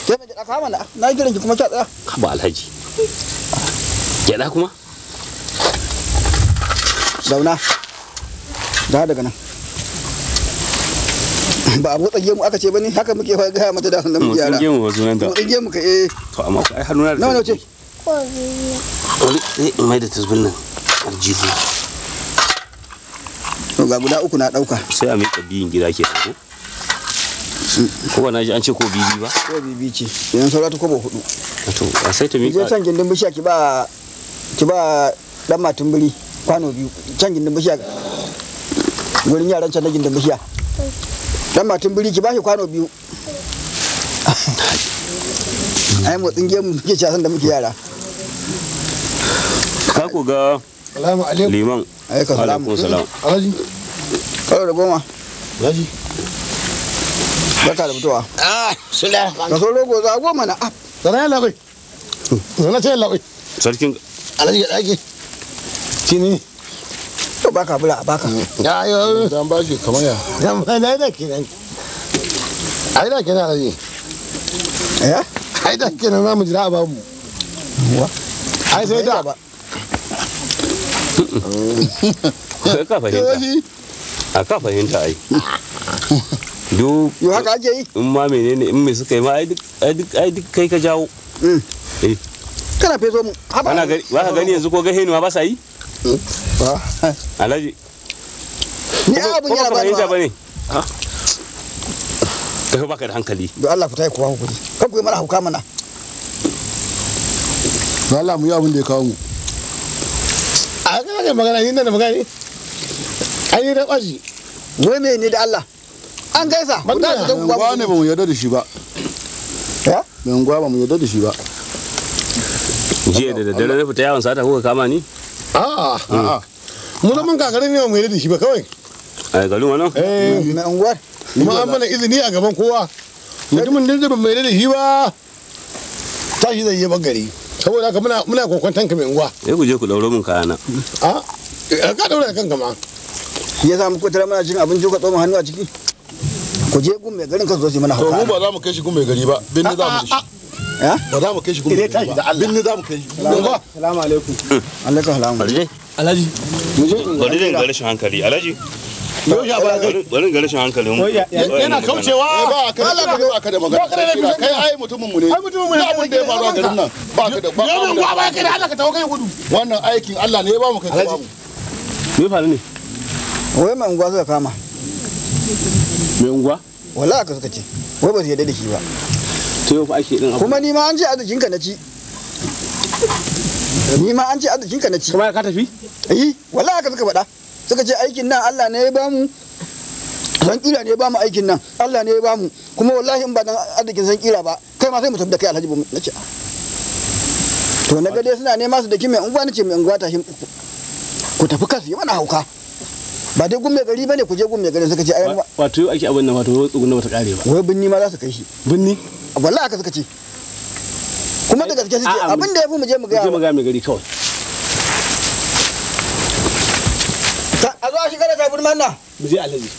Sai mai gyaɗa kama na kiran ki kuma kya tsaya. Ba Alhaji. Gyaɗa kuma? Zauna. Da daga nan. Ba abu tsage mu aka ce bane haka muke fa ga mata da nan muke yara. Tsage mu ba sunan ta. Tsage mu ka To amma ai hannuna da. Nawa ce? Mai da tasbin nan. Aljihu. To ga guda uku na dauka. Sai a miƙa biyin gida ke ko? Ko ba na ji an ce ko bibi ba? Ko bibi ce. Yanzu saura ta kobo 4. To a sai ta miƙa. Je can gindin bishiya ki ba dan matun biri kwano 2. Can gindin bishiya. Gurin yaran can na gindin bishiya. Dan matun biri ki ba shi kwano 2. Ai motsin gemu muke casan da muke yara. Ka ku ga Salamu alaikum. liman. Alaikum salam. Alhaji. Karo da goma. Alhaji. Barka da fitowa. Sula. Ka so rogo za goma na. Zana ya labai. Zana ce labai. Sarkin Alhaji ya dake. Shi ne. To baka bula baka. Ya yo. Dan ba shi kamar ya. Dan ba na da kenan. Ai da kenan Alhaji. Eh? Ai da kenan za mu jira a babu. Wa? Ai sai da. ka fahimta. A ka fahimta ai. Duk Yo haka ake yi. in ma menene in me suka yi ma ai duk kai ka jawo. Eh. Kana feso mu. Haba. Ana gani ba ka gani yanzu ko ga henuwa ba sa yi? Ba. Alhaji. Ni abun yana ba ni. fahimta bane. Ha? Kai baka da hankali. Do Allah fita ku ba hukuri. Kan ku yi mara hauka mana. Allah mu yi abin da ya kawo mu. A ga magana ni da magana ne. Ai da kwaji. Wai me ne da Allah? An gaisa. Ku da ku Mai unguwa ne ba mu yarda da shi ba. Ya? Mai unguwa ba mu yarda da shi ba. Jiya da daddare na fita yawon sata kuka kama ni? A'a. Mu zaman kakarin ne ba mu yarda da shi ba kawai. A garin wannan? Mai unguwar. Kuma an mana izini a gaban kowa. Mutumin da ba mu yarda da shi ba. Tashi zai yi bagari. Saboda haka muna kokwantan ka mai unguwa. Sai ku je ku dauro min kayana. Ka daura da kanka ma. Ya za mu kwatara mana cin abinci ka tsoma hannu a ciki. Ku je gun mai garin ka zo su yi mana To hauka. mu ba za mu kai shi gun mai gari ba. Binni za mu da shi. Ya? Ba za mu kai shi gun mai gari ba. Binni za mu kai shi. Assalamu alaikum. Alaikum salam. Alhaji. Bari zan ga rashin hankali. Alhaji. Yau ya ba kai. Bari ga rashin hankali. Yana kaucewa. Ba ka da magana. Kai ai mutumin mu ne. Ai mutumin mu ne. Abin da ya faru a garin nan. Ba ka da ba. Yau ba kai da Allah ka tawo kai gudu. Wannan aikin Allah ne ya ba mu kai ba mu. Me faru ne? Wai mai unguwa suka kama. Me unguwa? Wallahi aka suka ce. Wai ba su yarda da shi ba. To yau fa ake din abu. Kuma ni ma an ce arzikin ka na ci. Ni ma an ce arzikin ka na ci. Kuma ka tafi? Wallahi aka suka faɗa. Suka ce aikin nan Allah ne ya ba mu. San kira ne ya ba mu aikin nan. Allah ne ya ba mu. Kuma wallahi in ba dan arzikin san kira ba, kai ma sai mu tafi da kai Alhaji ba nace. To na ga dai suna nema su da ki mai unguwa nace mai unguwa tashi ku tafi kasu yi mana hauka. Ba dai gun mai gari bane ku je gun mai gari suka ce ai Wato yau ake abin nan wato tsugunna bata kare ba. wai binni ma za su kai shi. Binni? Wallahi aka suka ce. Kuma da gaske suke abin da ya fi mu je mu ga. Je mu ga mai gari kawai. A zo a shiga da taburman nan. Mu je Alhaji.